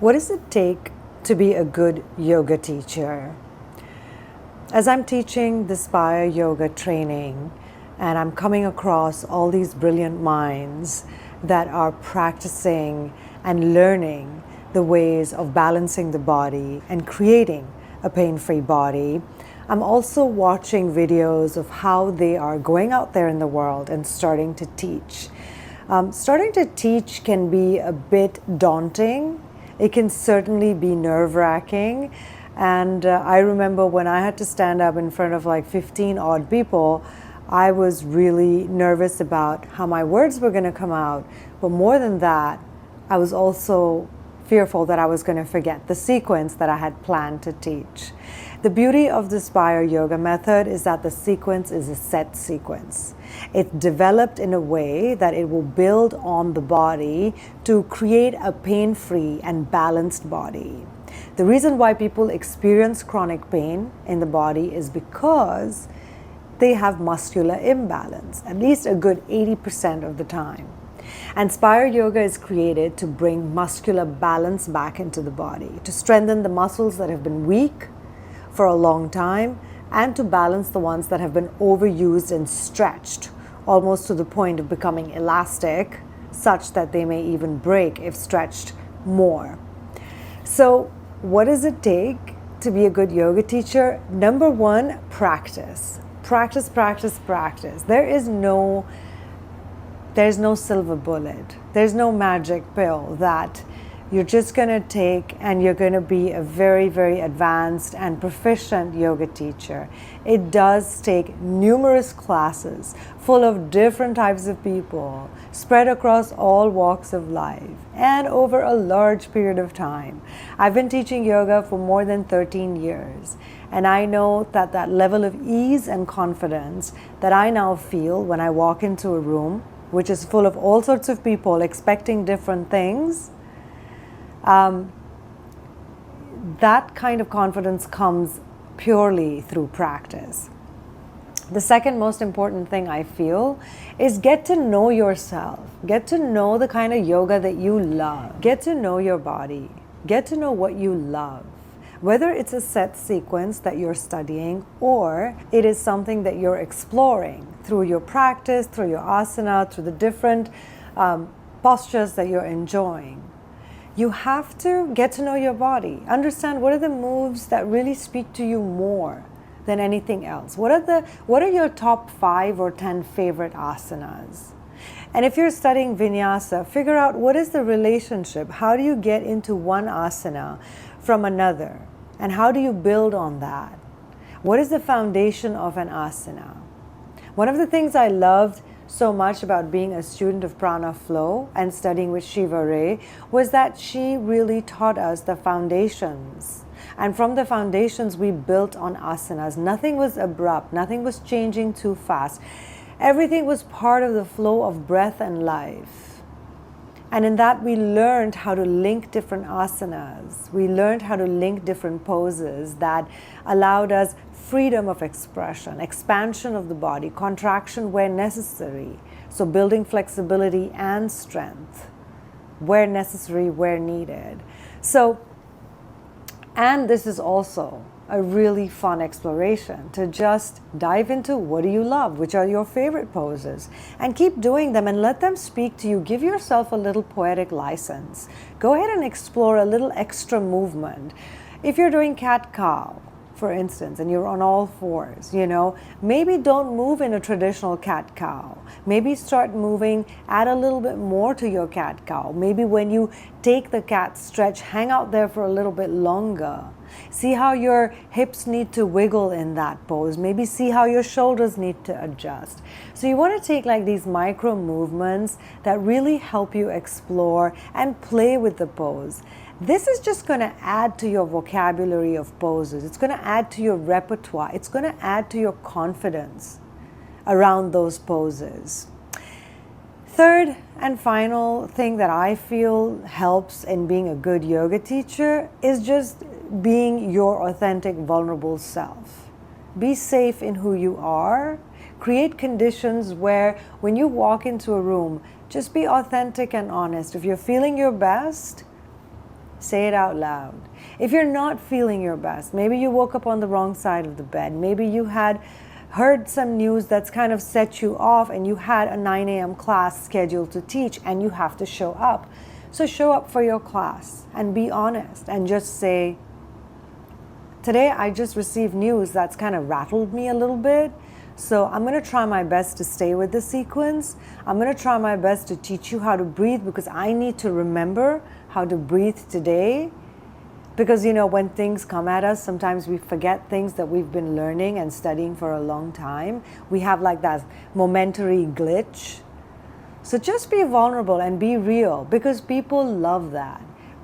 What does it take to be a good yoga teacher? As I'm teaching the Spire Yoga training, and I'm coming across all these brilliant minds that are practicing and learning the ways of balancing the body and creating a pain-free body, I'm also watching videos of how they are going out there in the world and starting to teach. Starting to teach can be a bit daunting. It can certainly be nerve-wracking. And I remember when I had to stand up in front of like 15 odd people, I was really nervous about how my words were going to come out. But more than that, I was also fearful that I was going to forget the sequence that I had planned to teach. The beauty of the Spire Yoga method is that the sequence is a set sequence. It's developed in a way that it will build on the body to create a pain-free and balanced body. The reason why people experience chronic pain in the body is because they have muscular imbalance, at least a good 80% of the time. And Spire Yoga is created to bring muscular balance back into the body, to strengthen the muscles that have been weak for a long time, and to balance the ones that have been overused and stretched, almost to the point of becoming elastic, such that they may even break if stretched more. So, what does it take to be a good yoga teacher? Number one, practice. Practice, practice, practice. There's no silver bullet. There's no magic pill that you're just going to take and you're going to be a very, very advanced and proficient yoga teacher. It does take numerous classes full of different types of people, spread across all walks of life and over a large period of time. I've been teaching yoga for more than 13 years. And I know that that level of ease and confidence that I now feel when I walk into a room, which is full of all sorts of people expecting different things, that kind of confidence comes purely through practice. The second most important thing I feel is get to know yourself. Get to know the kind of yoga that you love. Get to know your body. Get to know what you love. Whether it's a set sequence that you're studying or it is something that you're exploring through your practice, through your asana, through the different postures that you're enjoying. You have to get to know your body. Understand what are the moves that really speak to you more than anything else. What are your top 5 or 10 favorite asanas? And if you're studying vinyasa, figure out what is the relationship. How do you get into one asana from another? And how do you build on that? What is the foundation of an asana? One of the things I loved so much about being a student of Prana Flow and studying with Shiva Ray was that she really taught us the foundations. And from the foundations, we built on asanas. Nothing was abrupt. Nothing was changing too fast. Everything was part of the flow of breath and life. And in that, we learned how to link different asanas. We learned how to link different poses that allowed us freedom of expression, expansion of the body, contraction where necessary. So building flexibility and strength where necessary, where needed. So, and this is also a really fun exploration to just dive into what do you love, which are your favorite poses, and keep doing them and let them speak to you. Give yourself a little poetic license. Go ahead and explore a little extra movement. If you're doing cat-cow, for instance, and you're on all fours, maybe don't move in a traditional cat-cow. Maybe start moving, add a little bit more to your cat-cow. Maybe when you take the cat stretch, hang out there for a little bit longer. See how your hips need to wiggle in that pose. Maybe see how your shoulders need to adjust. So you want to take like these micro movements that really help you explore and play with the pose. This is just going to add to your vocabulary of poses. It's going to add to your repertoire. It's going to add to your confidence around those poses. Third and final thing that I feel helps in being a good yoga teacher is just being your authentic, vulnerable self. Be safe in who you are. Create conditions where when you walk into a room, just be authentic and honest. If you're feeling your best, Say it out loud. If you're not feeling your best, maybe you woke up on the wrong side of the bed, maybe you had heard some news that's kind of set you off and you had a 9 a.m. class scheduled to teach and you have to show up. So show up for your class and be honest and just say, today I just received news that's kind of rattled me a little bit. So I'm going to try my best to stay with the sequence. I'm going to try my best to teach you how to breathe because I need to remember how to breathe today. Because, when things come at us, sometimes we forget things that we've been learning and studying for a long time. We have like that momentary glitch. So just be vulnerable and be real because people love that.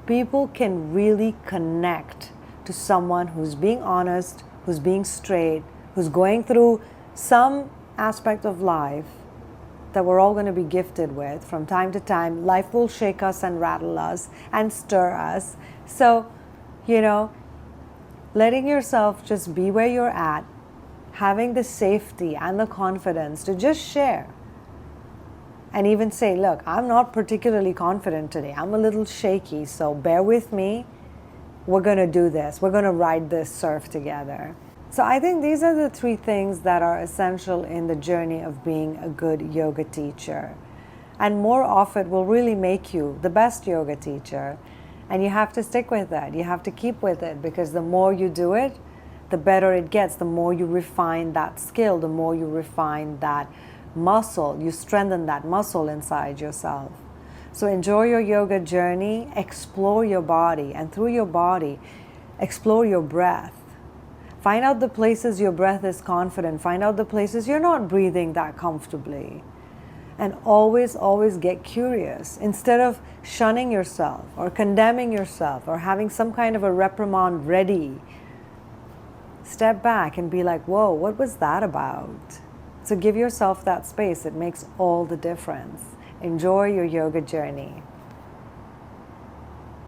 People can really connect to someone who's being honest, who's being straight, who's going through some aspect of life that we're all going to be gifted with from time to time. Life will shake us and rattle us and stir us. So, letting yourself just be where you're at, having the safety and the confidence to just share. And even say, look, I'm not particularly confident today. I'm a little shaky, so bear with me. We're going to do this. We're going to ride this surf together. So I think these are the 3 things that are essential in the journey of being a good yoga teacher. And more of it will really make you the best yoga teacher. And you have to stick with that. You have to keep with it because the more you do it, the better it gets. The more you refine that skill, the more you refine that muscle. You strengthen that muscle inside yourself. So enjoy your yoga journey, explore your body, and through your body, explore your breath. Find out the places your breath is confident. Find out the places you're not breathing that comfortably. And always, always get curious. Instead of shunning yourself or condemning yourself or having some kind of a reprimand ready, step back and be like, whoa, what was that about? So give yourself that space. It makes all the difference. Enjoy your yoga journey.